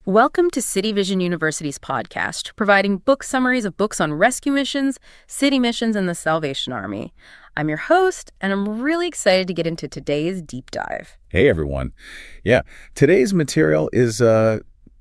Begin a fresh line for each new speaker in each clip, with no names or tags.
Welcome to City Vision University's podcast, providing book summaries of books on rescue missions, city missions, and the Salvation Army. I'm your host, and I'm really excited to get into today's deep dive.
Hey, everyone. Yeah, today's material is,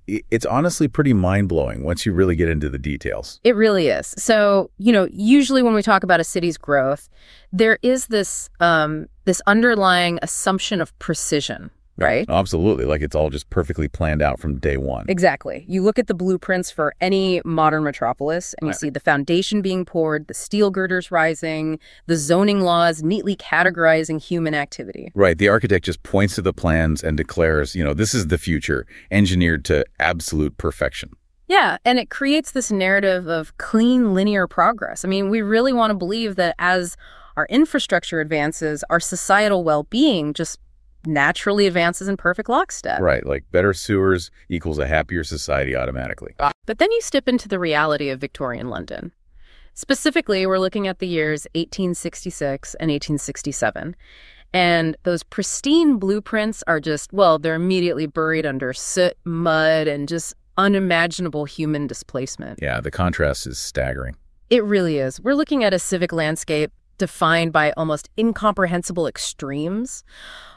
it's honestly pretty mind-blowing once you really get into the details.
It really is. So, usually when we talk about a city's growth, there is this underlying assumption of precision. Right?
Absolutely. Like it's all just perfectly planned out from day one.
Exactly. You look at the blueprints for any modern metropolis and you see the foundation being poured, the steel girders rising, the zoning laws neatly categorizing human activity.
Right. The architect just points to the plans and declares, this is the future, engineered to absolute perfection.
Yeah, and it creates this narrative of clean, linear progress. I mean, we really want to believe that as our infrastructure advances, our societal well-being just naturally advances in perfect lockstep.
Right, like better sewers equals a happier society automatically.
But then you step into the reality of Victorian London. Specifically, we're looking at the years 1866 and 1867. And those pristine blueprints are just, they're immediately buried under soot, mud, and just unimaginable human displacement.
Yeah, the contrast is staggering.
It really is. We're looking at a civic landscape defined by almost incomprehensible extremes.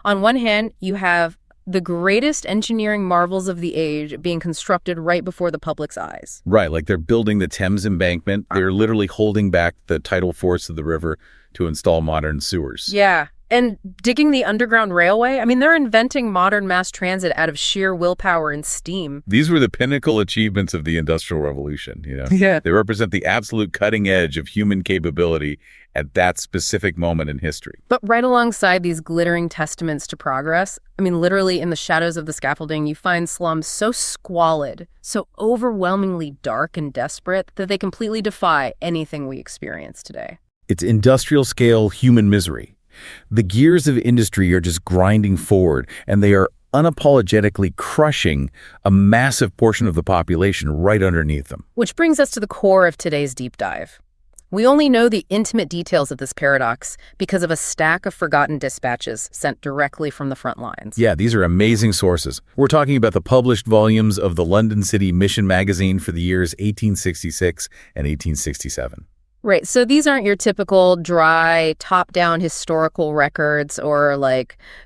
On one hand, you have the greatest engineering marvels of the age being constructed right before the public's eyes.
Right, like they're building the Thames embankment. They're literally holding back the tidal force of the river to install modern sewers.
Yeah, and digging the Underground Railway. I mean, they're inventing modern mass transit out of sheer willpower and steam.
These were the pinnacle achievements of the Industrial Revolution,
Yeah.
They represent the absolute cutting edge of human capability at that specific moment in history.
But right alongside these glittering testaments to progress, I mean, literally in the shadows of the scaffolding, you find slums so squalid, so overwhelmingly dark and desperate that they completely defy anything we experience today.
It's industrial-scale human misery. The gears of industry are just grinding forward, and they are unapologetically crushing a massive portion of the population right underneath them.
Which brings us to the core of today's deep dive. We only know the intimate details of this paradox because of a stack of forgotten dispatches sent directly from the front lines.
Yeah, these are amazing sources. We're talking about the published volumes of the London City Mission magazine for the years 1866 and 1867.
Right, so these aren't your typical dry, top-down historical records or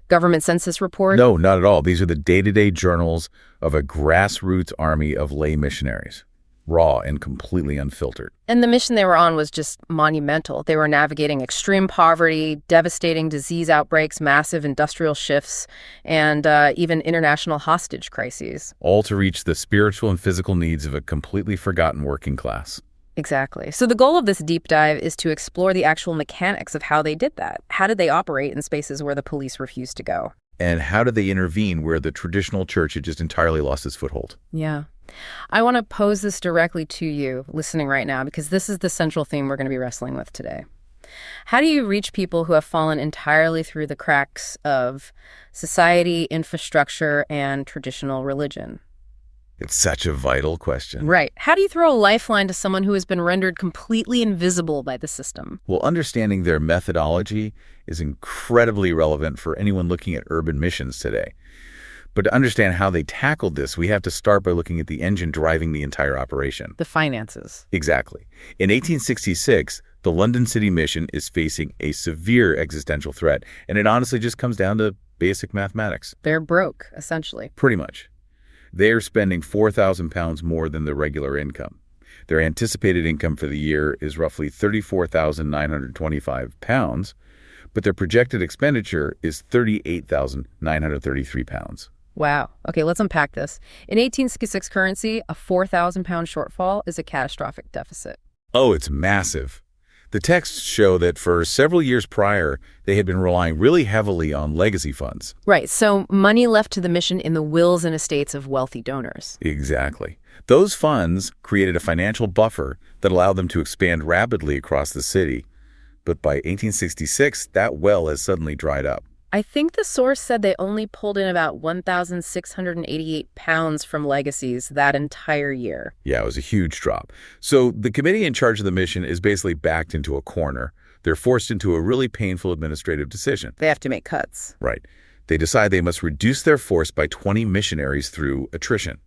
government census reports?
No, not at all. These are the day-to-day journals of a grassroots army of lay missionaries. Raw and completely unfiltered.
And the mission they were on was just monumental. They were navigating extreme poverty, devastating disease outbreaks, massive industrial shifts, and even international hostage crises.
All to reach the spiritual and physical needs of a completely forgotten working class.
Exactly. So the goal of this deep dive is to explore the actual mechanics of how they did that. How did they operate in spaces where the police refused to go?
And how did they intervene where the traditional church had just entirely lost its foothold?
Yeah. I want to pose this directly to you listening right now because this is the central theme we're going to be wrestling with today. How do you reach people who have fallen entirely through the cracks of society, infrastructure, and traditional religion?
It's such a vital question.
Right. How do you throw a lifeline to someone who has been rendered completely invisible by the system?
Well, understanding their methodology is incredibly relevant for anyone looking at urban missions today. But to understand how they tackled this, we have to start by looking at the engine driving the entire operation.
The finances.
Exactly. In 1866, the London City Mission is facing a severe existential threat, and it honestly just comes down to basic mathematics.
They're broke, essentially.
Pretty much. They're spending £4,000 more than the regular income. Their anticipated income for the year is roughly £34,925, but their projected expenditure is £38,933.
Wow. Okay, let's unpack this. In 1866 currency, a £4,000 shortfall is a catastrophic deficit.
Oh, it's massive. The texts show that for several years prior, they had been relying really heavily on legacy funds.
Right, so money left to the mission in the wills and estates of wealthy donors.
Exactly. Those funds created a financial buffer that allowed them to expand rapidly across the city. But by 1866, that well has suddenly dried up.
I think the source said they only pulled in about £1,688 from legacies that entire year.
Yeah, it was a huge drop. So the committee in charge of the mission is basically backed into a corner. They're forced into a really painful administrative decision.
They have to make cuts.
Right. They decide they must reduce their force by 20 missionaries through attrition.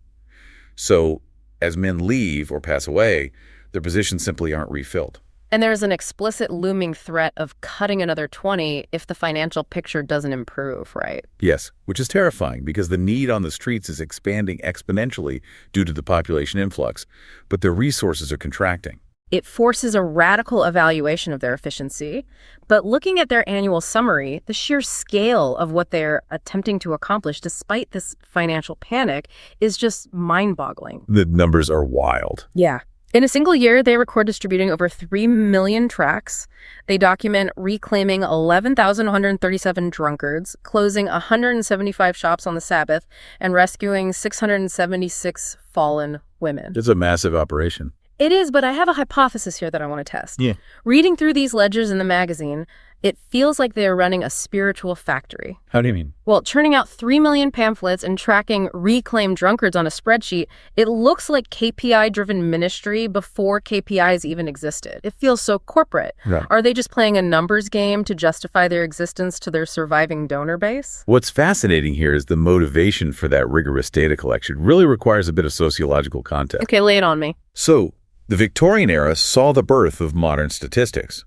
So as men leave or pass away, their positions simply aren't refilled.
And there's an explicit looming threat of cutting another 20 if the financial picture doesn't improve, right?
Yes, which is terrifying because the need on the streets is expanding exponentially due to the population influx, but their resources are contracting.
It forces a radical evaluation of their efficiency. But looking at their annual summary, the sheer scale of what they're attempting to accomplish despite this financial panic is just mind-boggling.
The numbers are wild.
Yeah. In a single year, they record distributing over 3 million tracts. They document reclaiming 11,137 drunkards, closing 175 shops on the Sabbath, and rescuing 676 fallen women.
It's a massive operation.
It is, but I have a hypothesis here that I want to test.
Yeah.
Reading through these ledgers in the magazine, it feels like they are running a spiritual factory.
How do you mean?
Well, churning out 3 million pamphlets and tracking reclaimed drunkards on a spreadsheet, it looks like KPI-driven ministry before KPIs even existed. It feels so corporate.
Right.
Are they just playing a numbers game to justify their existence to their surviving donor base?
What's fascinating here is the motivation for that rigorous data collection really requires a bit of sociological context.
Okay, lay it on me.
So, the Victorian era saw the birth of modern statistics.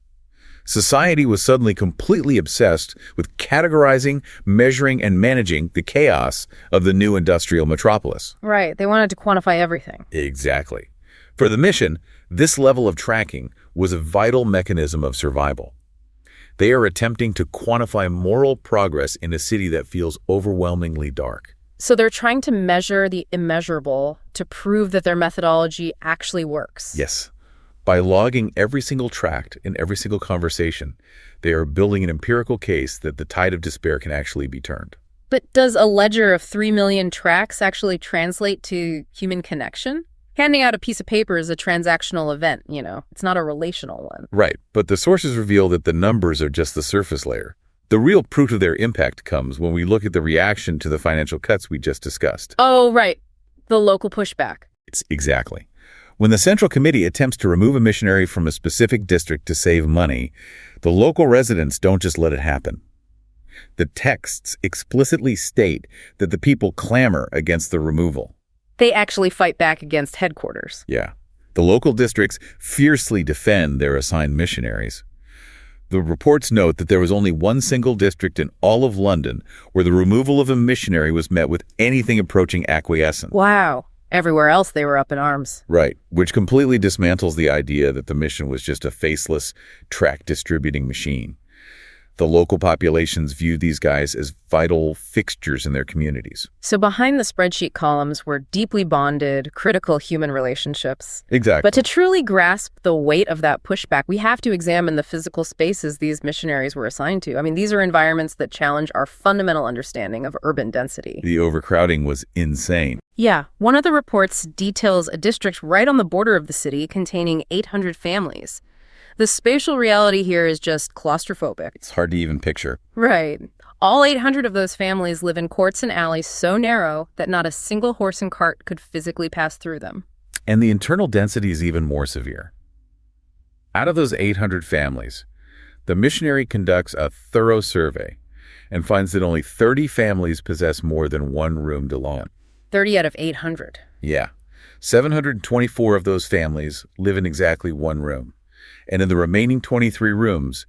Society was suddenly completely obsessed with categorizing, measuring, and managing the chaos of the new industrial metropolis.
Right, they wanted to quantify everything.
Exactly. For the mission, this level of tracking was a vital mechanism of survival. They are attempting to quantify moral progress in a city that feels overwhelmingly dark.
So they're trying to measure the immeasurable to prove that their methodology actually works.
Yes. By logging every single tract in every single conversation, they are building an empirical case that the tide of despair can actually be turned.
But does a ledger of 3 million tracts actually translate to human connection? Handing out a piece of paper is a transactional event, you know. It's not a relational one.
Right, but the sources reveal that the numbers are just the surface layer. The real proof of their impact comes when we look at the reaction to the financial cuts we just discussed.
Oh, right. The local pushback.
It's exactly. When the Central Committee attempts to remove a missionary from a specific district to save money, the local residents don't just let it happen. The texts explicitly state that the people clamor against the removal.
They actually fight back against headquarters.
Yeah. The local districts fiercely defend their assigned missionaries. The reports note that there was only one single district in all of London where the removal of a missionary was met with anything approaching acquiescence.
Wow. Everywhere else they were up in arms.
Right, which completely dismantles the idea that the mission was just a faceless, tract-distributing machine. The local populations viewed these guys as vital fixtures in their communities.
So behind the spreadsheet columns were deeply bonded, critical human relationships.
Exactly.
But to truly grasp the weight of that pushback, we have to examine the physical spaces these missionaries were assigned to. I mean, these are environments that challenge our fundamental understanding of urban density.
The overcrowding was insane.
Yeah, one of the reports details a district right on the border of the city containing 800 families. The spatial reality here is just claustrophobic.
It's hard to even picture.
Right. All 800 of those families live in courts and alleys so narrow that not a single horse and cart could physically pass through them.
And the internal density is even more severe. Out of those 800 families, the missionary conducts a thorough survey and finds that only 30 families possess more than one room to live in.
30 out of 800.
Yeah. 724 of those families live in exactly one room. And in the remaining 23 rooms,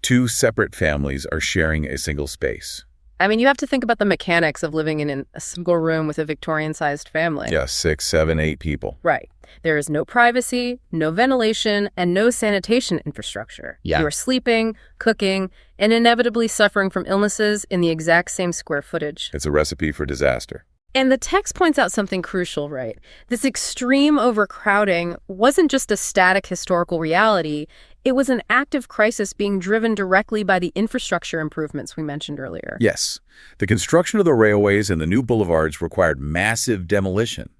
2 separate families are sharing a single space.
I mean, you have to think about the mechanics of living in a single room with a Victorian-sized family.
Yeah, 6, 7, 8 people.
Right. There is no privacy, no ventilation, and no sanitation infrastructure.
Yeah.
You are sleeping, cooking, and inevitably suffering from illnesses in the exact same square footage.
It's a recipe for disaster.
And the text points out something crucial, right? This extreme overcrowding wasn't just a static historical reality. It was an active crisis being driven directly by the infrastructure improvements we mentioned earlier.
Yes. The construction of the railways and the new boulevards required massive demolition.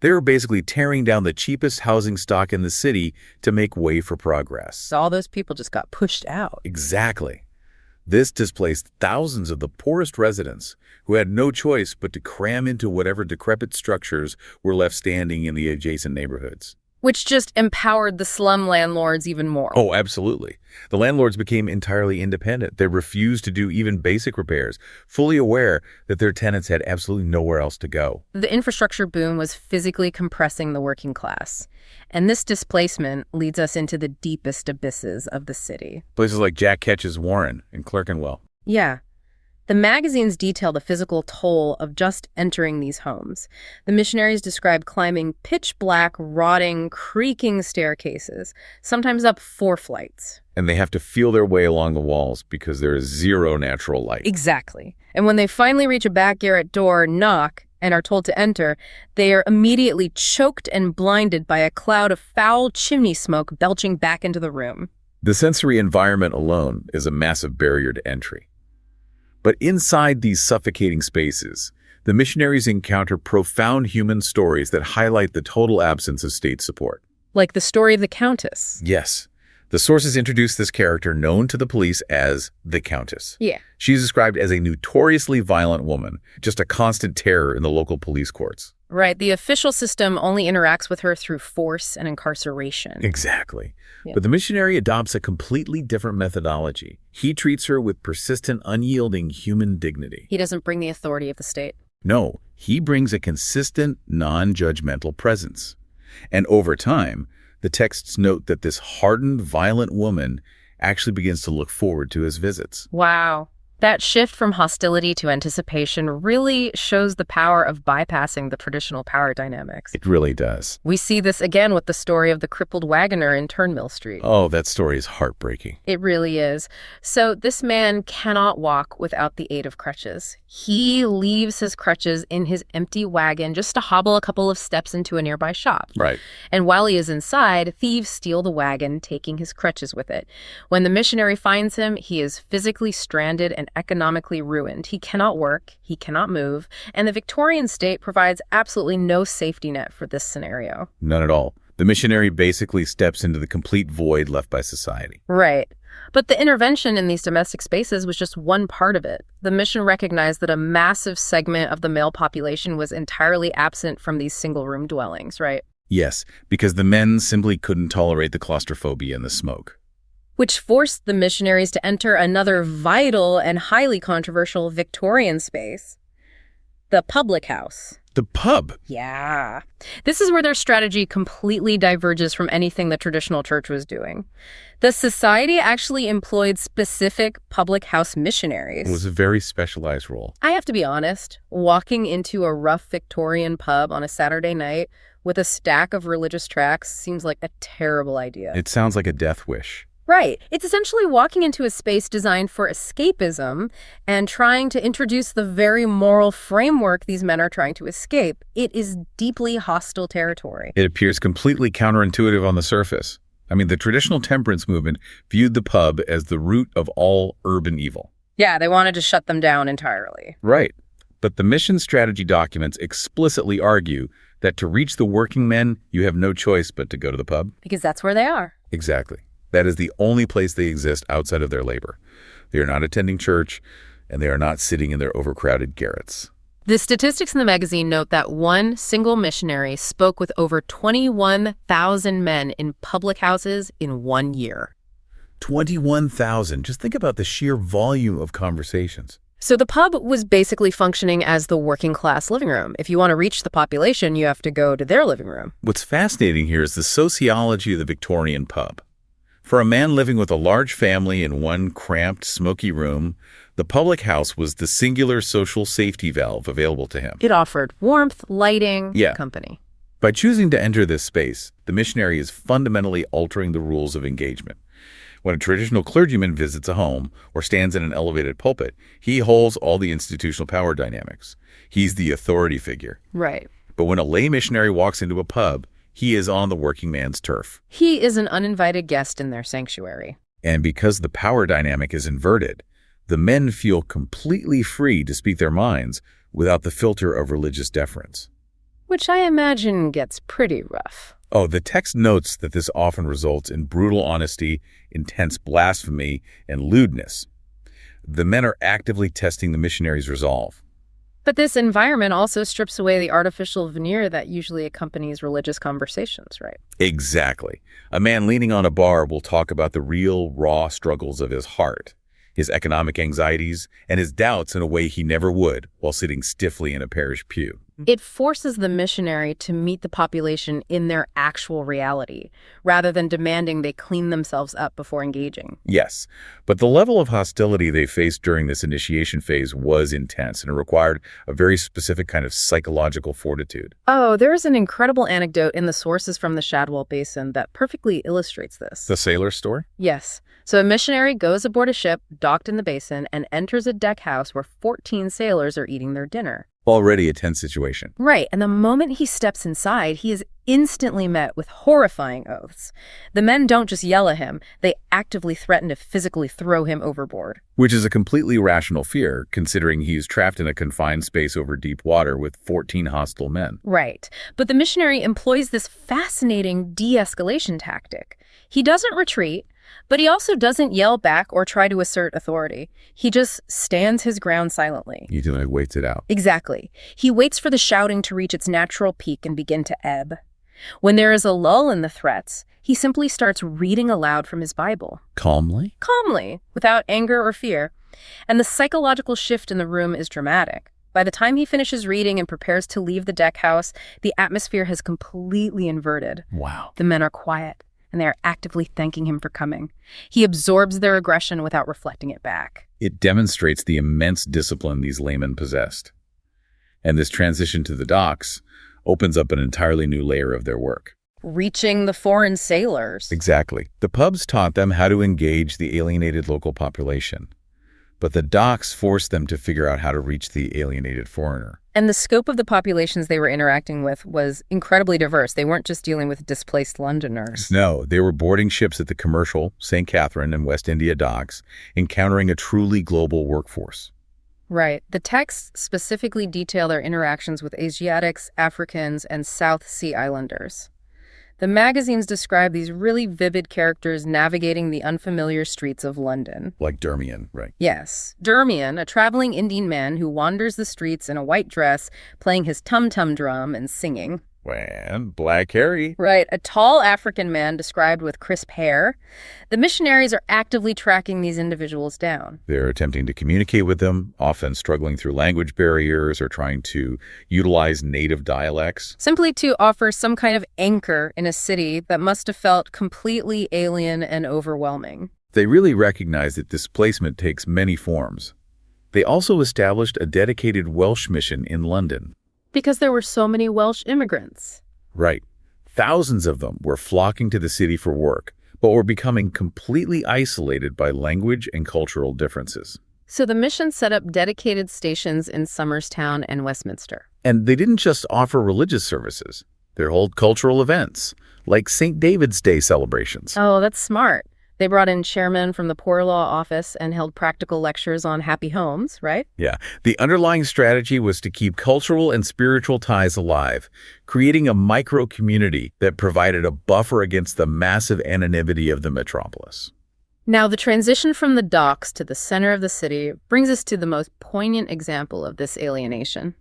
They were basically tearing down the cheapest housing stock in the city to make way for progress.
So all those people just got pushed out.
Exactly. This displaced thousands of the poorest residents who had no choice but to cram into whatever decrepit structures were left standing in the adjacent neighborhoods.
Which just empowered the slum landlords even more.
Oh, absolutely. The landlords became entirely independent. They refused to do even basic repairs, fully aware that their tenants had absolutely nowhere else to go.
The infrastructure boom was physically compressing the working class. And this displacement leads us into the deepest abysses of the city.
Places like Jack Ketch's Warren and Clerkenwell.
Yeah. The magazines detail the physical toll of just entering these homes. The missionaries describe climbing pitch-black, rotting, creaking staircases, sometimes up 4 flights.
And they have to feel their way along the walls because there is zero natural light.
Exactly. And when they finally reach a back garret door, knock, and are told to enter, they are immediately choked and blinded by a cloud of foul chimney smoke belching back into the room.
The sensory environment alone is a massive barrier to entry. But inside these suffocating spaces, the missionaries encounter profound human stories that highlight the total absence of state support.
Like the story of the Countess.
Yes. The sources introduce this character known to the police as the Countess.
Yeah.
She's described as a notoriously violent woman, just a constant terror in the local police courts.
Right. The official system only interacts with her through force and incarceration.
Exactly.
Yeah.
But the missionary adopts a completely different methodology. He treats her with persistent, unyielding human dignity.
He doesn't bring the authority of the state.
No, he brings a consistent, non-judgmental presence. And over time, the texts note that this hardened, violent woman actually begins to look forward to his visits.
Wow. That shift from hostility to anticipation really shows the power of bypassing the traditional power dynamics.
It really does.
We see this again with the story of the crippled wagoner in Turnmill Street.
Oh, that story is heartbreaking.
It really is. So this man cannot walk without the aid of crutches. He leaves his crutches in his empty wagon just to hobble a couple of steps into a nearby shop.
Right.
And while he is inside, thieves steal the wagon, taking his crutches with it. When the missionary finds him, he is physically stranded and economically ruined. He cannot work, he cannot move, and the Victorian state provides absolutely no safety net for this scenario.
None at all. The missionary basically steps into the complete void left by society.
Right. But the intervention in these domestic spaces was just one part of it. The mission recognized that a massive segment of the male population was entirely absent from these single-room dwellings, right?
Yes, because the men simply couldn't tolerate the claustrophobia and the smoke.
Which forced the missionaries to enter another vital and highly controversial Victorian space, the public house.
The pub.
Yeah. This is where their strategy completely diverges from anything the traditional church was doing. The society actually employed specific public house missionaries.
It was a very specialized role.
I have to be honest, walking into a rough Victorian pub on a Saturday night with a stack of religious tracts seems like a terrible idea.
It sounds like a death wish.
Right. It's essentially walking into a space designed for escapism and trying to introduce the very moral framework these men are trying to escape. It is deeply hostile territory.
It appears completely counterintuitive on the surface. I mean, the traditional temperance movement viewed the pub as the root of all urban evil.
Yeah, they wanted to shut them down entirely.
Right. But the mission strategy documents explicitly argue that to reach the working men, you have no choice but to go to the pub.
Because that's where they are.
Exactly. That is the only place they exist outside of their labor. They are not attending church, and they are not sitting in their overcrowded garrets.
The statistics in the magazine note that one single missionary spoke with over 21,000 men in public houses in 1 year.
21,000. Just think about the sheer volume of conversations.
So the pub was basically functioning as the working class living room. If you want to reach the population, you have to go to their living room.
What's fascinating here is the sociology of the Victorian pub. For a man living with a large family in one cramped, smoky room, the public house was the singular social safety valve available to him.
It offered warmth, lighting, company.
By choosing to enter this space, the missionary is fundamentally altering the rules of engagement. When a traditional clergyman visits a home or stands in an elevated pulpit, he holds all the institutional power dynamics. He's the authority figure.
Right.
But when a lay missionary walks into a pub, he is on the working man's turf.
He is an uninvited guest in their sanctuary.
And because the power dynamic is inverted, the men feel completely free to speak their minds without the filter of religious deference.
Which I imagine gets pretty rough.
Oh, the text notes that this often results in brutal honesty, intense blasphemy, and lewdness. The men are actively testing the missionary's resolve.
But this environment also strips away the artificial veneer that usually accompanies religious conversations, right?
Exactly. A man leaning on a bar will talk about the real, raw struggles of his heart, his economic anxieties, and his doubts in a way he never would while sitting stiffly in a parish pew.
It forces the missionary to meet the population in their actual reality, rather than demanding they clean themselves up before engaging.
Yes, but the level of hostility they faced during this initiation phase was intense, and it required a very specific kind of psychological fortitude.
Oh, there is an incredible anecdote in the sources from the Shadwell Basin that perfectly illustrates this.
The sailor story?
Yes. So a missionary goes aboard a ship docked in the basin and enters a deck house where 14 sailors are eating their dinner.
Already a tense situation.
Right, and the moment he steps inside, he is instantly met with horrifying oaths. The men don't just yell at him, they actively threaten to physically throw him overboard.
Which is a completely rational fear, considering he's trapped in a confined space over deep water with 14 hostile men.
Right, but the missionary employs this fascinating de-escalation tactic. He doesn't retreat, but he also doesn't yell back or try to assert authority. He just stands his ground silently.
He waits it out.
Exactly. He waits for the shouting to reach its natural peak and begin to ebb. When there is a lull in the threats, he simply starts reading aloud from his Bible.
Calmly?
Calmly, without anger or fear. And the psychological shift in the room is dramatic. By the time he finishes reading and prepares to leave the deck house, the atmosphere has completely inverted.
Wow.
The men are quiet, and they are actively thanking him for coming. He absorbs their aggression without reflecting it back.
It demonstrates the immense discipline these laymen possessed. And this transition to the docks opens up an entirely new layer of their work.
Reaching the foreign sailors.
Exactly. The pubs taught them how to engage the alienated local population, but the docks forced them to figure out how to reach the alienated foreigner.
And the scope of the populations they were interacting with was incredibly diverse. They weren't just dealing with displaced Londoners.
No, they were boarding ships at the commercial St. Catherine and West India docks, encountering a truly global workforce.
Right. The texts specifically detail their interactions with Asiatics, Africans, and South Sea Islanders. The magazines describe these really vivid characters navigating the unfamiliar streets of London.
Like Dermian, right?
Yes. Dermian, a traveling Indian man who wanders the streets in a white dress, playing his tum-tum drum and singing.
And Black Harry.
Right. A tall African man described with crisp hair. The missionaries are actively tracking these individuals down.
They're attempting to communicate with them, often struggling through language barriers or trying to utilize native dialects.
Simply to offer some kind of anchor in a city that must have felt completely alien and overwhelming.
They really recognize that displacement takes many forms. They also established a dedicated Welsh mission in London.
Because there were so many Welsh immigrants.
Right. Thousands of them were flocking to the city for work, but were becoming completely isolated by language and cultural differences.
So the mission set up dedicated stations in Somerstown and Westminster.
And they didn't just offer religious services. They held cultural events, like St. David's Day celebrations.
Oh, that's smart. They brought in chairmen from the Poor Law Office and held practical lectures on happy homes, right?
Yeah. The underlying strategy was to keep cultural and spiritual ties alive, creating a micro-community that provided a buffer against the massive anonymity of the metropolis.
Now, the transition from the docks to the center of the city brings us to the most poignant example of this alienation.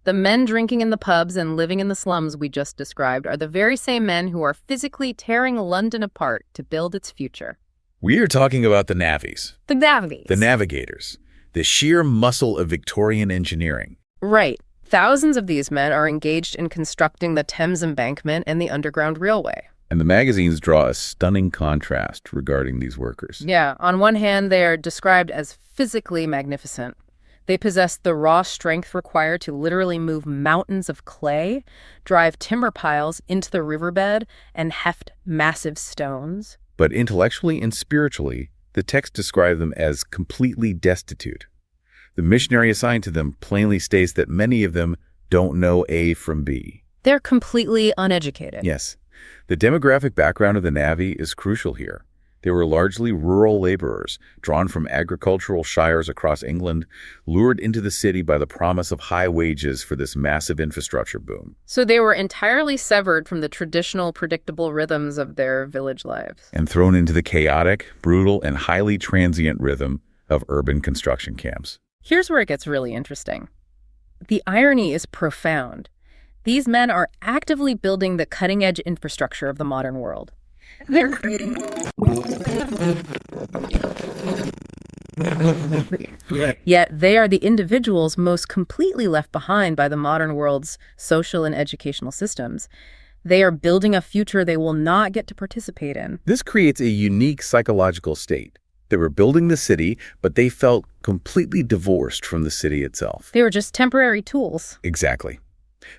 The men drinking in the pubs and living in the slums we just described are the very same men who are physically tearing London apart to build its future.
We are talking about the navvies.
The navvies.
The navigators. The sheer muscle of Victorian engineering.
Right. Thousands of these men are engaged in constructing the Thames Embankment and the Underground Railway.
And the magazines draw a stunning contrast regarding these workers.
Yeah. On one hand, they are described as physically magnificent. They possess the raw strength required to literally move mountains of clay, drive timber piles into the riverbed, and heft massive stones.
But intellectually and spiritually, the text describes them as completely destitute. The missionary assigned to them plainly states that many of them don't know A from B.
They're completely uneducated.
Yes. The demographic background of the navvy is crucial here. They were largely rural laborers, drawn from agricultural shires across England, lured into the city by the promise of high wages for this massive infrastructure boom.
So they were entirely severed from the traditional, predictable rhythms of their village lives.
And thrown into the chaotic, brutal, and highly transient rhythm of urban construction camps.
Here's where it gets really interesting. the irony is profound. These men are actively building the cutting-edge infrastructure of the modern world. They're creating. Yet they are the individuals most completely left behind by the modern world's social and educational systems. They are building a future they will not get to participate in.
This creates a unique psychological state. They were building the city, but they felt completely divorced from the city itself.
They were just temporary tools.
Exactly.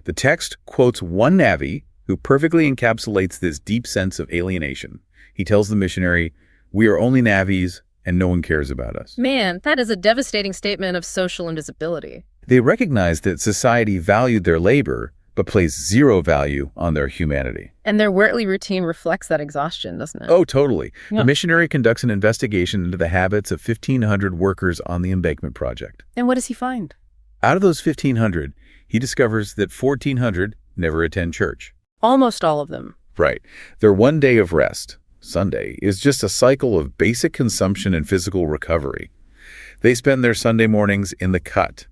The text quotes one navvy who perfectly encapsulates this deep sense of alienation. He tells the missionary, "We are only navvies, and no one cares about us."
Man, that is a devastating statement of social invisibility.
They recognized that society valued their labor, but placed zero value on their humanity.
And their worldly routine reflects that exhaustion, doesn't it?
Oh, totally.
Yeah.
The missionary conducts an investigation into the habits of 1,500 workers on the embankment project.
And what does he find?
Out of those 1,500, he discovers that 1,400 never attend church.
Almost all of them.
Right. Their one day of rest, Sunday, is just a cycle of basic consumption and physical recovery. They spend their Sunday mornings in the cut,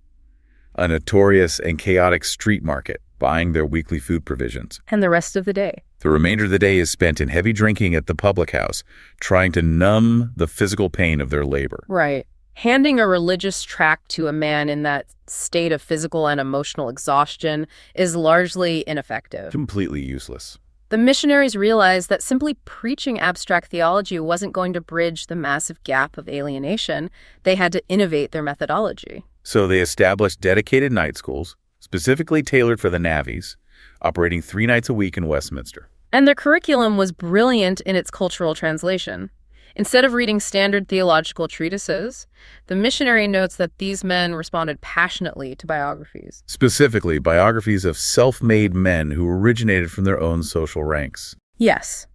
a notorious and chaotic street market, buying their weekly food provisions.
And the rest of the day?
The remainder of the day is spent in heavy drinking at the public house, trying to numb the physical pain of their labor.
Right. Handing a religious tract to a man in that state of physical and emotional exhaustion is largely ineffective.
Completely useless.
The missionaries realized that simply preaching abstract theology wasn't going to bridge the massive gap of alienation. They had to innovate their methodology.
So they established dedicated night schools, specifically tailored for the navvies, operating 3 nights a week in Westminster.
And their curriculum was brilliant in its cultural translation. Instead of reading standard theological treatises, the missionary notes that these men responded passionately to biographies.
Specifically, biographies of self-made men who originated from their own social ranks.
Yes.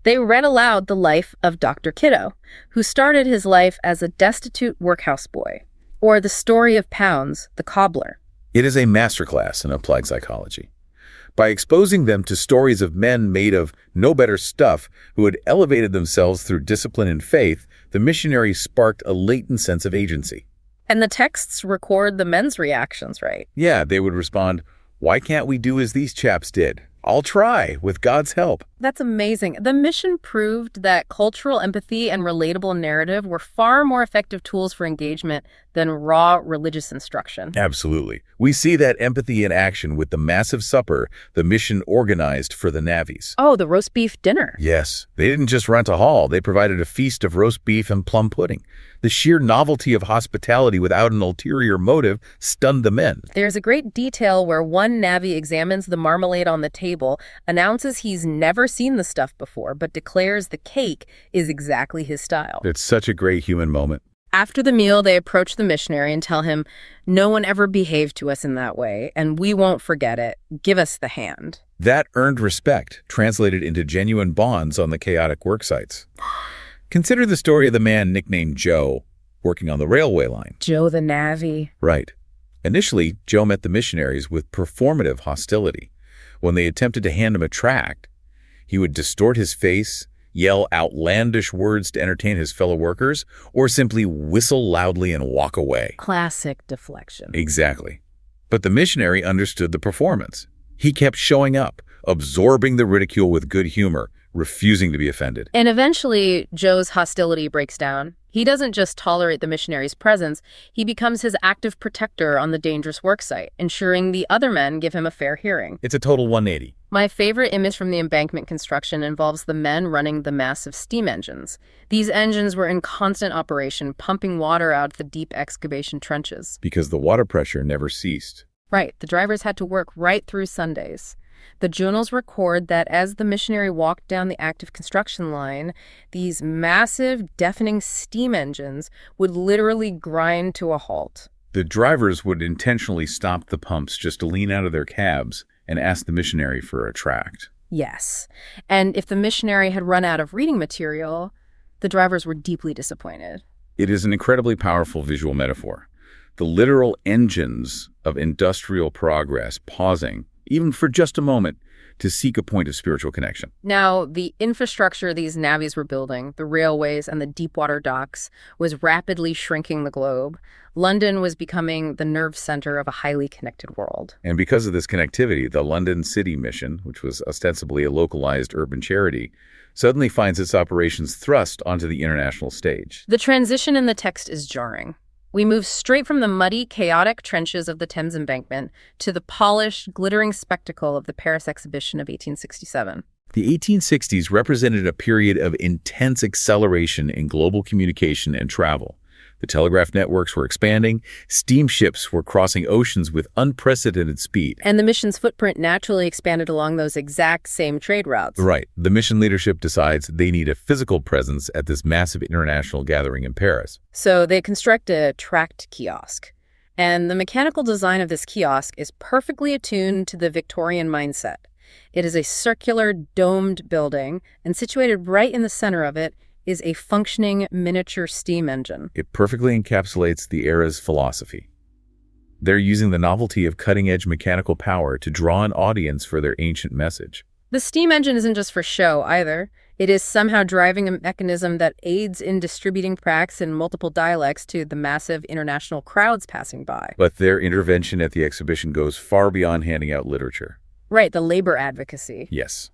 They read aloud the life of Dr. Kiddo, who started his life as a destitute workhouse boy, or the story of Pounds, the cobbler.
It is a masterclass in applied psychology. By exposing them to stories of men made of no better stuff who had elevated themselves through discipline and faith, the missionary sparked a latent sense of agency.
And the texts record the men's reactions, right?
Yeah, they would respond, "Why can't we do as these chaps did? I'll try, with God's help."
That's amazing. The mission proved that cultural empathy and relatable narrative were far more effective tools for engagement than raw religious instruction.
Absolutely. We see that empathy in action with the massive supper the mission organized for the navvies.
Oh, the roast beef dinner.
Yes, they didn't just rent a hall, they provided a feast of roast beef and plum pudding. The sheer novelty of hospitality without an ulterior motive stunned the men.
There's a great detail where one navvy examines the marmalade on the table, announces he's never seen the stuff before, but declares the cake is exactly his style.
It's such a great human moment.
After the meal, they approach the missionary and tell him, "No one ever behaved to us in that way, and we won't forget it. Give us the hand."
That earned respect, translated into genuine bonds on the chaotic work sites. Consider the story of the man nicknamed Joe, working on the railway line.
Joe the navvy.
Right. Initially, Joe met the missionaries with performative hostility. When they attempted to hand him a tract, he would distort his face, yell outlandish words to entertain his fellow workers, or simply whistle loudly and walk away.
Classic deflection.
Exactly. But the missionary understood the performance. He kept showing up, absorbing the ridicule with good humor, refusing to be offended.
And eventually, Joe's hostility breaks down. He doesn't just tolerate the missionary's presence, he becomes his active protector on the dangerous worksite, ensuring the other men give him a fair hearing.
It's a total 180.
My favorite image from the embankment construction involves the men running the massive steam engines. These engines were in constant operation, pumping water out of the deep excavation trenches.
Because the water pressure never ceased.
Right, the drivers had to work right through Sundays. The journals record that as the missionary walked down the active construction line, these massive, deafening steam engines would literally grind to a halt.
The drivers would intentionally stop the pumps just to lean out of their cabs and ask the missionary for a tract.
Yes. And if the missionary had run out of reading material, the drivers were deeply disappointed.
It is an incredibly powerful visual metaphor. The literal engines of industrial progress pausing even for just a moment, to seek a point of spiritual connection.
Now, the infrastructure these navies were building, the railways and the deep-water docks, was rapidly shrinking the globe. London was becoming the nerve center of a highly connected world.
And because of this connectivity, the London City Mission, which was ostensibly a localized urban charity, suddenly finds its operations thrust onto the international stage.
The transition in the text is jarring. We move straight from the muddy, chaotic trenches of the Thames Embankment to the polished, glittering spectacle of the Paris exhibition of 1867.
The 1860s represented a period of intense acceleration in global communication and travel. The telegraph networks were expanding, steamships were crossing oceans with unprecedented speed.
And the mission's footprint naturally expanded along those exact same trade routes.
Right. The mission leadership decides they need a physical presence at this massive international gathering in Paris.
So they construct a tracked kiosk. And the mechanical design of this kiosk is perfectly attuned to the Victorian mindset. It is a circular, domed building, and situated right in the center of it is a functioning miniature steam engine.
It perfectly encapsulates the era's philosophy. They're using the novelty of cutting-edge mechanical power to draw an audience for their ancient message.
The steam engine isn't just for show, either. It is somehow driving a mechanism that aids in distributing tracts in multiple dialects to the massive international crowds passing by.
But their intervention at the exhibition goes far beyond handing out literature.
Right, the labor advocacy.
Yes.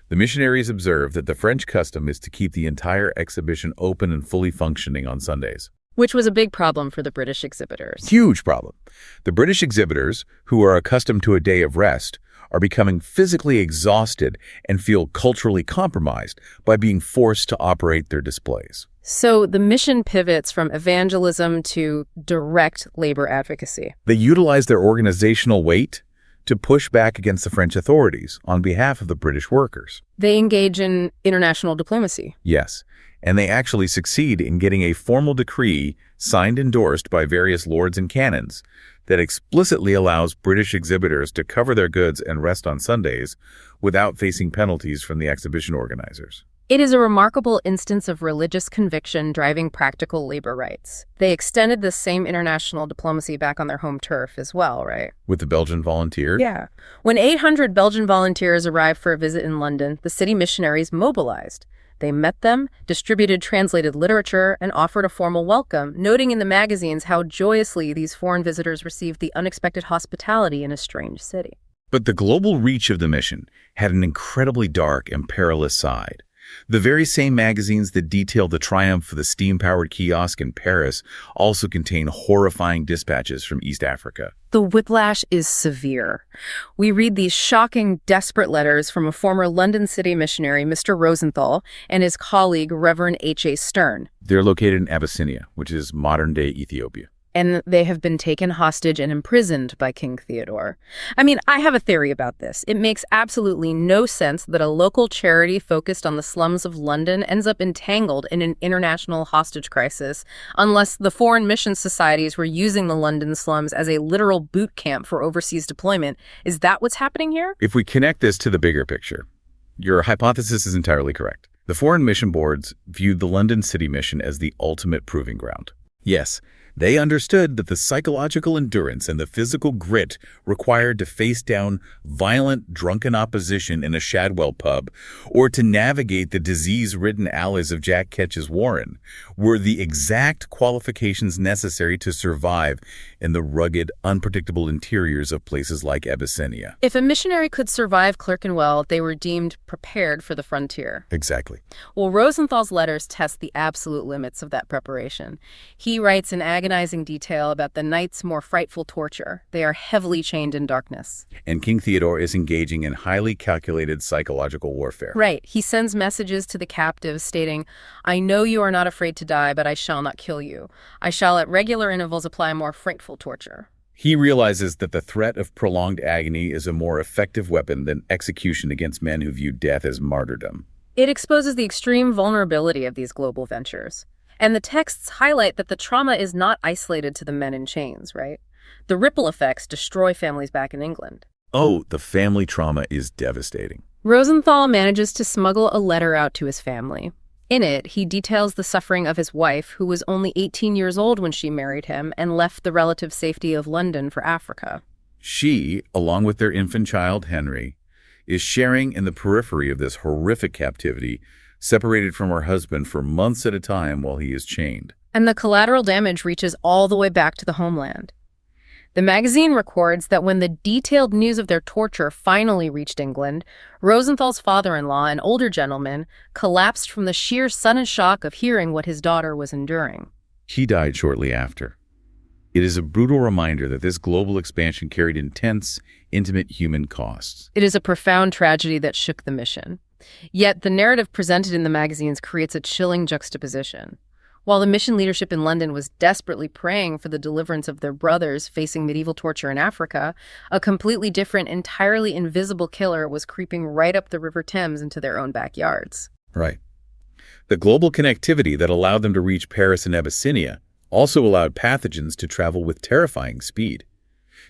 The missionaries observe that the French custom is to keep the entire exhibition open and fully functioning on Sundays.
Which was a big problem for the British exhibitors.
Huge problem. The British exhibitors, who are accustomed to a day of rest, are becoming physically exhausted and feel culturally compromised by being forced to operate their displays.
So the mission pivots from evangelism to direct labor advocacy.
They utilize their organizational weight to push back against the French authorities on behalf of the British workers.
They engage in international diplomacy.
Yes, and they actually succeed in getting a formal decree signed and endorsed by various lords and canons that explicitly allows British exhibitors to cover their goods and rest on Sundays without facing penalties from the exhibition organizers.
It is a remarkable instance of religious conviction driving practical labor rights. They extended this same international diplomacy back on their home turf as well, right?
With the Belgian volunteers?
Yeah. When 800 Belgian volunteers arrived for a visit in London, the city missionaries mobilized. They met them, distributed translated literature, and offered a formal welcome, noting in the magazines how joyously these foreign visitors received the unexpected hospitality in a strange city.
But the global reach of the mission had an incredibly dark and perilous side. The very same magazines that detail the triumph of the steam-powered kiosk in Paris also contain horrifying dispatches from East Africa.
The whiplash is severe. We read these shocking, desperate letters from a former London city missionary, Mr. Rosenthal, and his colleague, Reverend H.A. Stern.
They're located in Abyssinia, which is modern-day Ethiopia.
And they have been taken hostage and imprisoned by King Theodore. I mean, I have a theory about this. It makes absolutely no sense that a local charity focused on the slums of London ends up entangled in an international hostage crisis unless the foreign mission societies were using the London slums as a literal boot camp for overseas deployment. Is that what's happening here?
If we connect this to the bigger picture, your hypothesis is entirely correct. The foreign mission boards viewed the London City Mission as the ultimate proving ground. Yes, they understood that the psychological endurance and the physical grit required to face down violent, drunken opposition in a Shadwell pub or to navigate the disease-ridden alleys of Jack Ketch's Warren were the exact qualifications necessary to survive in the rugged, unpredictable interiors of places like Abyssinia.
If a missionary could survive Clerkenwell, they were deemed prepared for the frontier.
Exactly.
Well, Rosenthal's letters test the absolute limits of that preparation. He writes in agonizing detail about the night's more frightful torture. They are heavily chained in darkness.
And King Theodore is engaging in highly calculated psychological warfare.
Right. He sends messages to the captives stating, "I know you are not afraid to die, but I shall not kill you. I shall at regular intervals apply more frightful torture."
He realizes that the threat of prolonged agony is a more effective weapon than execution against men who view death as martyrdom.
It exposes the extreme vulnerability of these global ventures. And the texts highlight that the trauma is not isolated to the men in chains, right? The ripple effects destroy families back in England.
Oh, the family trauma is devastating.
Rosenthal manages to smuggle a letter out to his family. In it, he details the suffering of his wife, who was only 18 years old when she married him and left the relative safety of London for Africa.
She, along with their infant child, Henry, is sharing in the periphery of this horrific captivity, separated from her husband for months at a time while he is chained.
And the collateral damage reaches all the way back to the homeland. The magazine records that when the detailed news of their torture finally reached England, Rosenthal's father-in-law, an older gentleman, collapsed from the sheer sudden shock of hearing what his daughter was enduring.
He died shortly after. It is a brutal reminder that this global expansion carried intense, intimate human costs.
It is a profound tragedy that shook the mission. Yet the narrative presented in the magazines creates a chilling juxtaposition. While the mission leadership in London was desperately praying for the deliverance of their brothers facing medieval torture in Africa, a completely different, entirely invisible killer was creeping right up the River Thames into their own backyards.
Right. The global connectivity that allowed them to reach Paris and Abyssinia also allowed pathogens to travel with terrifying speed.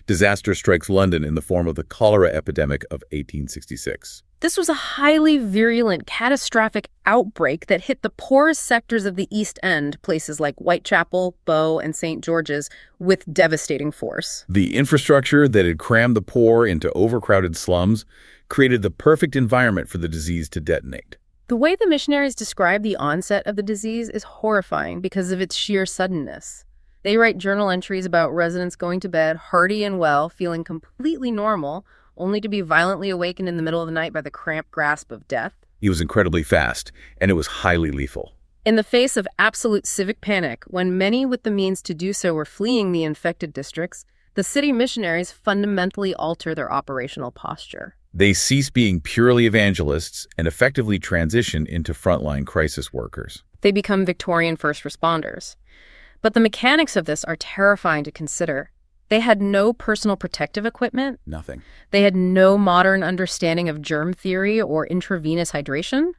Disaster strikes London in the form of the cholera epidemic of 1866.
This was a highly virulent, catastrophic outbreak that hit the poorest sectors of the East End, places like Whitechapel, Bow, and St. George's, with devastating force.
The infrastructure that had crammed the poor into overcrowded slums created the perfect environment for the disease to detonate.
The way the missionaries describe the onset of the disease is horrifying because of its sheer suddenness. They write journal entries about residents going to bed hearty and well, feeling completely normal, only to be violently awakened in the middle of the night by the cramped grasp of death.
He was incredibly fast, and it was highly lethal.
In the face of absolute civic panic, when many with the means to do so were fleeing the infected districts, the city missionaries fundamentally alter their operational posture.
They cease being purely evangelists and effectively transition into frontline crisis workers.
They become Victorian first responders. But the mechanics of this are terrifying to consider. They had no personal protective equipment.
Nothing.
They had no modern understanding of germ theory or intravenous hydration.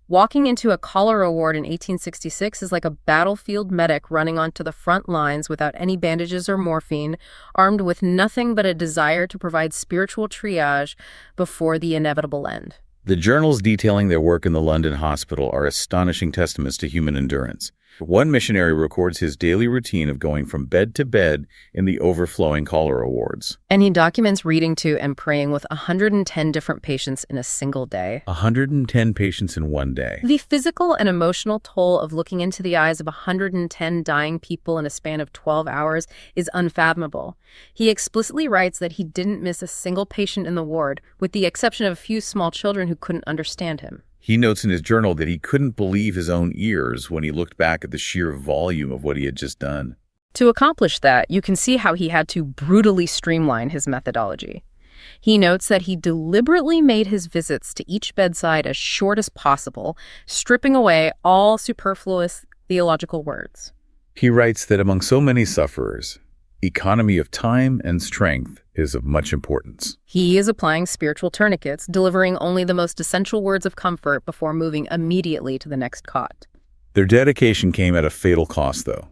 Walking into a cholera ward in 1866 is like a battlefield medic running onto the front lines without any bandages or morphine, armed with nothing but a desire to provide spiritual triage before the inevitable end.
The journals detailing their work in the London hospital are astonishing testaments to human endurance. One missionary records his daily routine of going from bed to bed in the overflowing cholera wards.
And he documents reading to and praying with 110 different patients in a single day.
110 patients in one day.
The physical and emotional toll of looking into the eyes of 110 dying people in a span of 12 hours is unfathomable. He explicitly writes that he didn't miss a single patient in the ward, with the exception of a few small children who couldn't understand him.
He notes in his journal that he couldn't believe his own ears when he looked back at the sheer volume of what he had just done.
To accomplish that, you can see how he had to brutally streamline his methodology. He notes that he deliberately made his visits to each bedside as short as possible, stripping away all superfluous theological words.
He writes that among so many sufferers, economy of time and strength is of much importance.
He is applying spiritual tourniquets, delivering only the most essential words of comfort before moving immediately to the next cot.
Their dedication came at a fatal cost, though.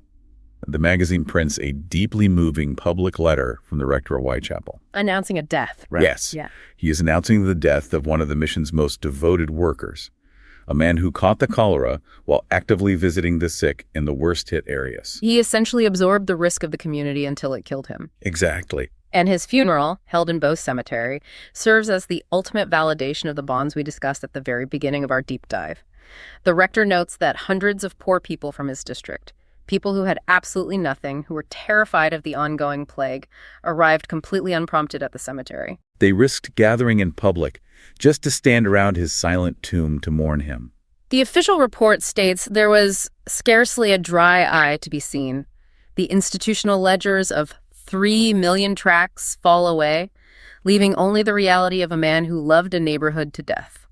The magazine prints a deeply moving public letter from the rector of Whitechapel.
Announcing a death, right?
Yes.
Yeah.
He is announcing the death of one of the mission's most devoted workers, a man who caught the cholera while actively visiting the sick in the worst-hit areas.
He essentially absorbed the risk of the community until it killed him.
Exactly.
And his funeral, held in Bow Cemetery, serves as the ultimate validation of the bonds we discussed at the very beginning of our deep dive. The rector notes that hundreds of poor people from his district, people who had absolutely nothing, who were terrified of the ongoing plague, arrived completely unprompted at the cemetery.
They risked gathering in public just to stand around his silent tomb to mourn him.
The official report states there was scarcely a dry eye to be seen. The institutional ledgers of 3 million tracts fall away, leaving only the reality of a man who loved a neighborhood to death.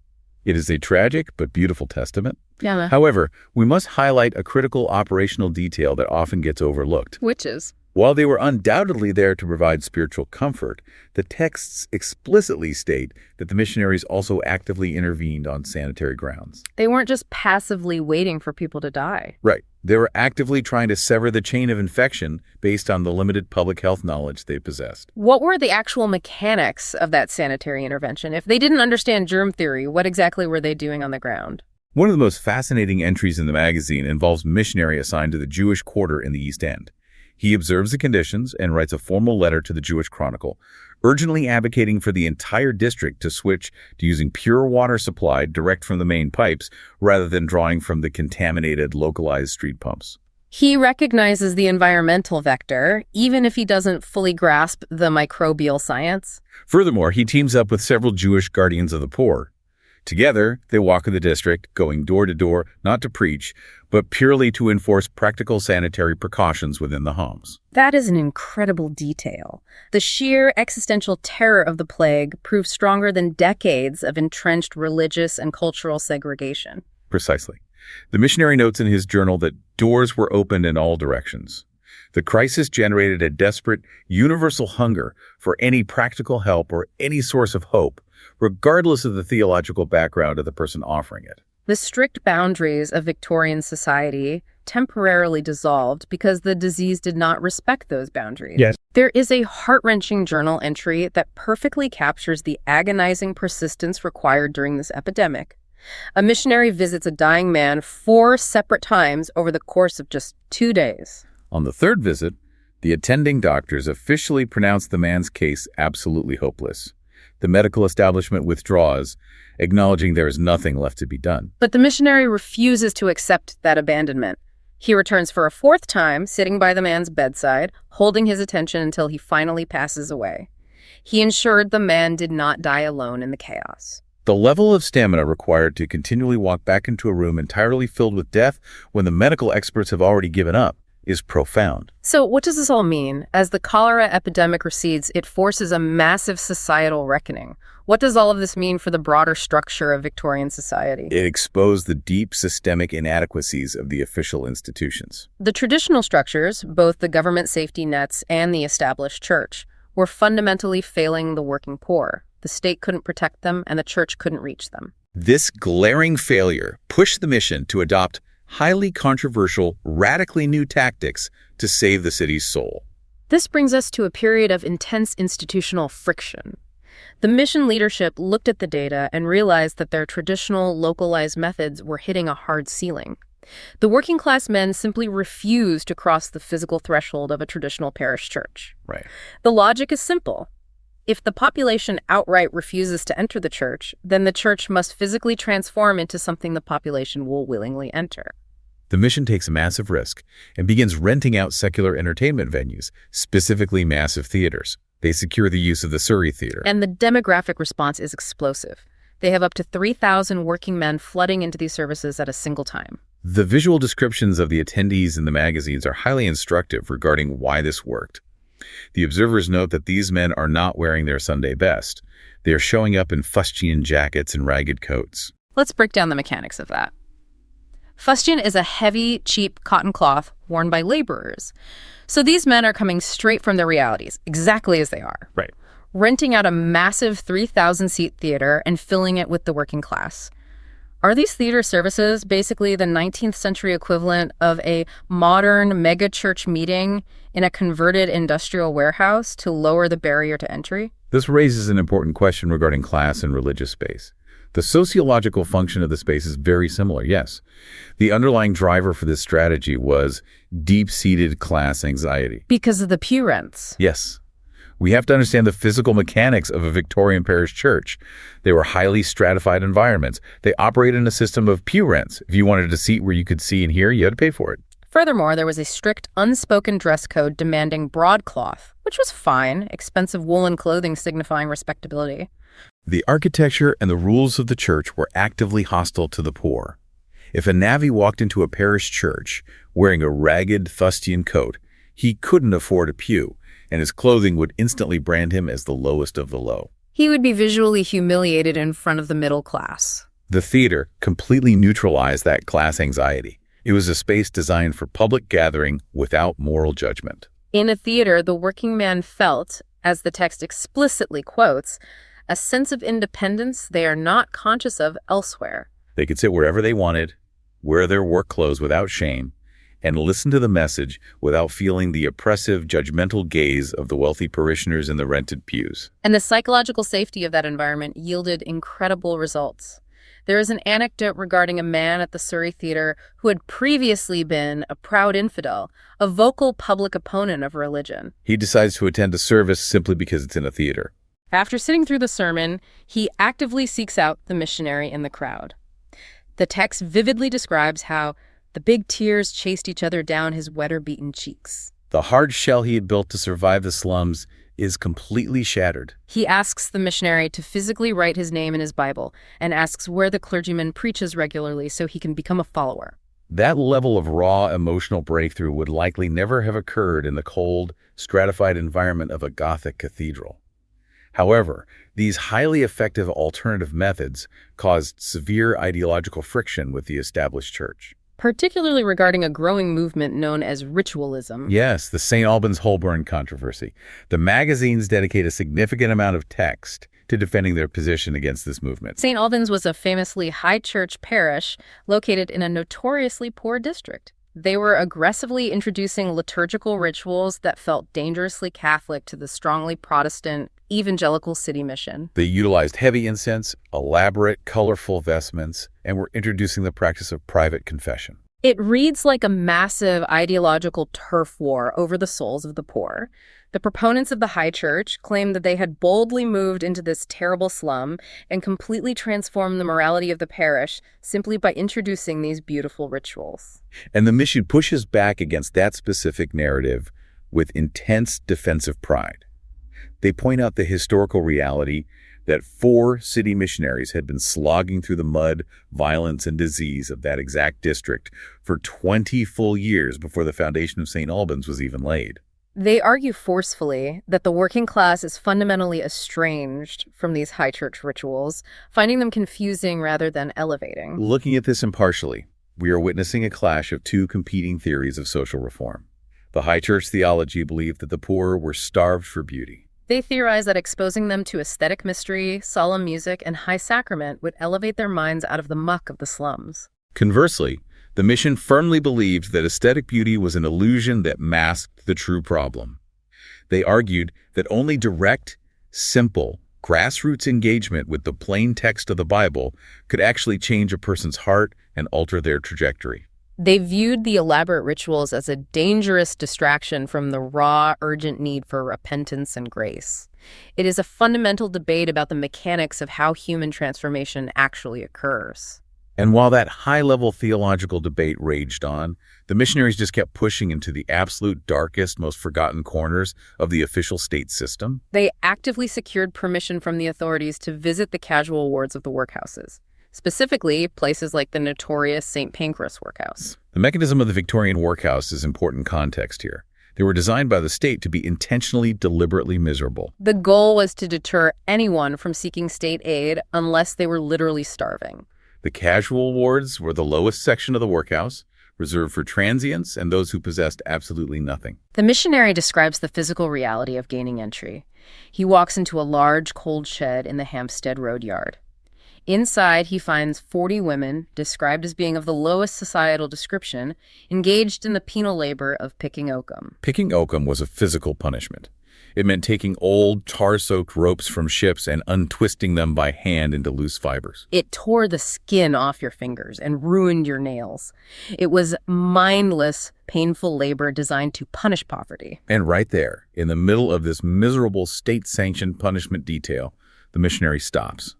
It is a tragic but beautiful testament.
Yeah.
However, we must highlight a critical operational detail that often gets overlooked.
Which is?
While they were undoubtedly there to provide spiritual comfort, the texts explicitly state that the missionaries also actively intervened on sanitary grounds.
They weren't just passively waiting for people to die.
Right. They were actively trying to sever the chain of infection based on the limited public health knowledge they possessed.
What were the actual mechanics of that sanitary intervention? If they didn't understand germ theory, what exactly were they doing on the ground?
One of the most fascinating entries in the magazine involves a missionary assigned to the Jewish quarter in the East End. He observes the conditions and writes a formal letter to the Jewish Chronicle, urgently advocating for the entire district to switch to using pure water supplied direct from the main pipes rather than drawing from the contaminated, localized street pumps.
He recognizes the environmental vector, even if he doesn't fully grasp the microbial science.
Furthermore, he teams up with several Jewish guardians of the poor. Together, they walk in the district, going door to door, not to preach, but purely to enforce practical sanitary precautions within the homes.
That is an incredible detail. The sheer existential terror of the plague proves stronger than decades of entrenched religious and cultural segregation.
Precisely. The missionary notes in his journal that doors were opened in all directions. The crisis generated a desperate, universal hunger for any practical help or any source of hope, regardless of the theological background of the person offering it.
The strict boundaries of Victorian society temporarily dissolved because the disease did not respect those boundaries.
Yes.
There is a heart-wrenching journal entry that perfectly captures the agonizing persistence required during this epidemic. A missionary visits a dying man 4 separate times over the course of just 2 days.
On the third visit, the attending doctors officially pronounced the man's case absolutely hopeless. The medical establishment withdraws, acknowledging there is nothing left to be done.
But the missionary refuses to accept that abandonment. He returns for a 4th time, sitting by the man's bedside, holding his attention until he finally passes away. He ensured the man did not die alone in the chaos.
The level of stamina required to continually walk back into a room entirely filled with death when the medical experts have already given up is profound.
So what does this all mean? As the cholera epidemic recedes, it forces a massive societal reckoning. What does all of this mean for the broader structure of Victorian society?
It exposed the deep systemic inadequacies of the official institutions.
The traditional structures, both the government safety nets and the established church, were fundamentally failing the working poor. The state couldn't protect them, and the church couldn't reach them.
This glaring failure pushed the mission to adopt highly controversial, radically new tactics to save the city's soul.
This brings us to a period of intense institutional friction. The mission leadership looked at the data and realized that their traditional, localized methods were hitting a hard ceiling. The working-class men simply refused to cross the physical threshold of a traditional parish church.
Right.
The logic is simple. If the population outright refuses to enter the church, then the church must physically transform into something the population will willingly enter.
The mission takes a massive risk and begins renting out secular entertainment venues, specifically massive theaters. They secure the use of the Surrey Theater.
And the demographic response is explosive. They have up to 3,000 working men flooding into these services at a single time.
The visual descriptions of the attendees in the magazines are highly instructive regarding why this worked. The observers note that these men are not wearing their Sunday best. They are showing up in fustian jackets and ragged coats.
Let's break down the mechanics of that. Fustian is a heavy, cheap cotton cloth worn by laborers. So these men are coming straight from their realities, exactly as they are.
Right.
Renting out a massive 3,000-seat theater and filling it with the working class. Are these theater services basically the 19th century equivalent of a modern mega-church meeting in a converted industrial warehouse to lower the barrier to entry?
This raises an important question regarding class and religious space. The sociological function of the space is very similar, yes. The underlying driver for this strategy was deep-seated class anxiety.
Because of the pew rents.
Yes. We have to understand the physical mechanics of a Victorian parish church. They were highly stratified environments. They operated in a system of pew rents. If you wanted a seat where you could see and hear, you had to pay for it.
Furthermore, there was a strict, unspoken dress code demanding broadcloth, which was fine, expensive woolen clothing signifying respectability.
The architecture and the rules of the church were actively hostile to the poor. If a navvy walked into a parish church wearing a ragged fustian coat, he couldn't afford a pew, and his clothing would instantly brand him as the lowest of the low.
He would be visually humiliated in front of the middle class.
The theater completely neutralized that class anxiety. It was a space designed for public gathering without moral judgment.
In a theater, the working man felt, as the text explicitly quotes, a sense of independence they are not conscious of elsewhere.
They could sit wherever they wanted, wear their work clothes without shame, and listen to the message without feeling the oppressive, judgmental gaze of the wealthy parishioners in the rented pews.
And the psychological safety of that environment yielded incredible results. There is an anecdote regarding a man at the Surrey Theatre who had previously been a proud infidel, a vocal public opponent of religion.
He decides to attend a service simply because it's in a theater.
After sitting through the sermon, he actively seeks out the missionary in the crowd. The text vividly describes how the big tears chased each other down his weather-beaten cheeks.
The hard shell he had built to survive the slums is completely shattered.
He asks the missionary to physically write his name in his Bible and asks where the clergyman preaches regularly so he can become a follower.
That level of raw emotional breakthrough would likely never have occurred in the cold, stratified environment of a Gothic cathedral. However, these highly effective alternative methods caused severe ideological friction with the established church.
Particularly regarding a growing movement known as ritualism.
Yes, the St. Albans Holborn controversy. The magazines dedicate a significant amount of text to defending their position against this movement.
St. Albans was a famously high church parish located in a notoriously poor district. They were aggressively introducing liturgical rituals that felt dangerously Catholic to the strongly Protestant evangelical city mission.
They utilized heavy incense, elaborate, colorful vestments, and were introducing the practice of private confession.
It reads like a massive ideological turf war over the souls of the poor. The proponents of the high church claimed that they had boldly moved into this terrible slum and completely transformed the morality of the parish simply by introducing these beautiful rituals.
And the mission pushes back against that specific narrative with intense defensive pride. They point out the historical reality that 4 city missionaries had been slogging through the mud, violence, and disease of that exact district for 20 full years before the foundation of St. Albans was even laid.
They argue forcefully that the working class is fundamentally estranged from these high church rituals, finding them confusing rather than elevating.
Looking at this impartially, we are witnessing a clash of 2 competing theories of social reform. The high church theology believed that the poor were starved for beauty.
They theorize that exposing them to aesthetic mystery, solemn music, and high sacrament would elevate their minds out of the muck of the slums.
Conversely, the mission firmly believed that aesthetic beauty was an illusion that masked the true problem. They argued that only direct, simple, grassroots engagement with the plain text of the Bible could actually change a person's heart and alter their trajectory.
They viewed the elaborate rituals as a dangerous distraction from the raw, urgent need for repentance and grace. It is a fundamental debate about the mechanics of how human transformation actually occurs.
And while that high-level theological debate raged on, the missionaries just kept pushing into the absolute darkest, most forgotten corners of the official state system.
They actively secured permission from the authorities to visit the casual wards of the workhouses. Specifically, places like the notorious St. Pancras workhouse.
The mechanism of the Victorian workhouse is important context here. They were designed by the state to be intentionally, deliberately miserable.
The goal was to deter anyone from seeking state aid unless they were literally starving.
The casual wards were the lowest section of the workhouse, reserved for transients and those who possessed absolutely nothing.
The missionary describes the physical reality of gaining entry. He walks into a large, cold shed in the Hampstead Road yard. Inside, he finds 40 women, described as being of the lowest societal description, engaged in the penal labor of picking oakum.
Picking oakum was a physical punishment. It meant taking old, tar-soaked ropes from ships and untwisting them by hand into loose fibers.
It tore the skin off your fingers and ruined your nails. It was mindless, painful labor designed to punish poverty.
And right there, in the middle of this miserable state-sanctioned punishment detail, the missionary stops.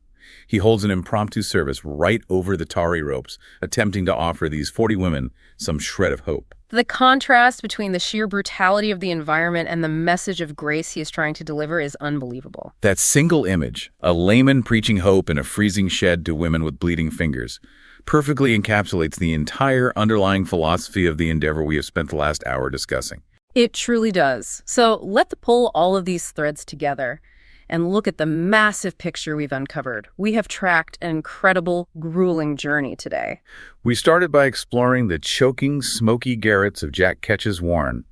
He holds an impromptu service right over the tarry ropes, attempting to offer these 40 women some shred of hope.
The contrast between the sheer brutality of the environment and the message of grace he is trying to deliver is unbelievable.
That single image, a layman preaching hope in a freezing shed to women with bleeding fingers, perfectly encapsulates the entire underlying philosophy of the endeavor we have spent the last hour discussing.
It truly does. So let's pull all of these threads together and look at the massive picture we've uncovered. We have tracked an incredible, grueling journey today.
We started by exploring the choking, smoky garrets of Jack Ketch's Warren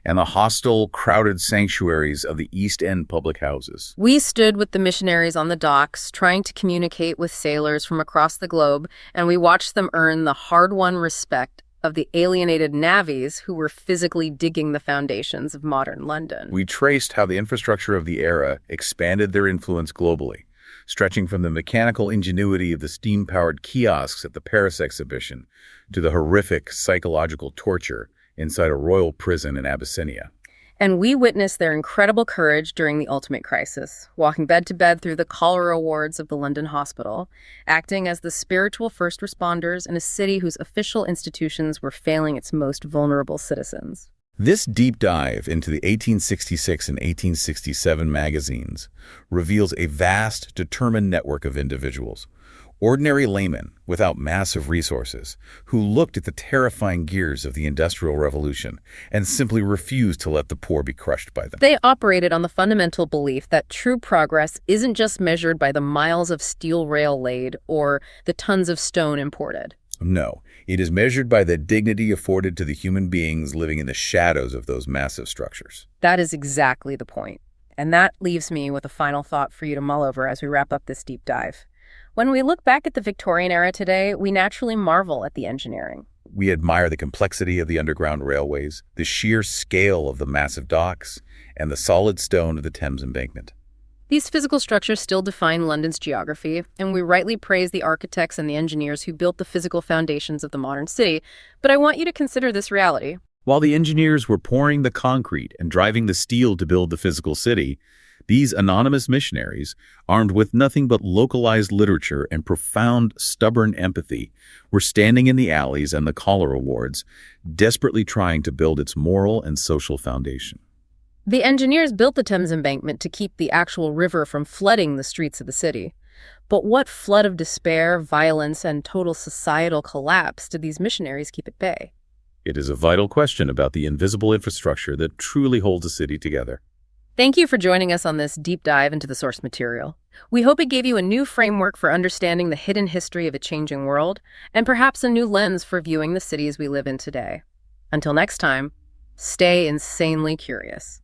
and the hostile, crowded sanctuaries of the East End public houses.
We stood with the missionaries on the docks, trying to communicate with sailors from across the globe, and we watched them earn the hard-won respect of the alienated navvies who were physically digging the foundations of modern London.
We traced how the infrastructure of the era expanded their influence globally, stretching from the mechanical ingenuity of the steam-powered kiosks at the Paris exhibition to the horrific psychological torture inside a royal prison in Abyssinia.
And we witnessed their incredible courage during the ultimate crisis, walking bed to bed through the cholera wards of the London hospital, acting as the spiritual first responders in a city whose official institutions were failing its most vulnerable citizens.
This deep dive into the 1866 and 1867 magazines reveals a vast, determined network of individuals, ordinary laymen without massive resources, who looked at the terrifying gears of the Industrial Revolution and simply refused to let the poor be crushed by them.
They operated on the fundamental belief that true progress isn't just measured by the miles of steel rail laid or the tons of stone imported.
No, it is measured by the dignity afforded to the human beings living in the shadows of those massive structures.
That is exactly the point. And that leaves me with a final thought for you to mull over as we wrap up this deep dive. When we look back at the Victorian era today, we naturally marvel at the engineering.
We admire the complexity of the underground railways, the sheer scale of the massive docks, and the solid stone of the Thames embankment.
These physical structures still define London's geography, and we rightly praise the architects and the engineers who built the physical foundations of the modern city. But I want you to consider this reality.
While the engineers were pouring the concrete and driving the steel to build the physical city, these anonymous missionaries, armed with nothing but localized literature and profound, stubborn empathy, were standing in the alleys and the cholera wards, desperately trying to build its moral and social foundation.
The engineers built the Thames embankment to keep the actual river from flooding the streets of the city. But what flood of despair, violence, and total societal collapse did these missionaries keep at bay?
It is a vital question about the invisible infrastructure that truly holds a city together.
Thank you for joining us on this deep dive into the source material. We hope it gave you a new framework for understanding the hidden history of a changing world, and perhaps a new lens for viewing the cities we live in today. Until next time, stay insanely curious.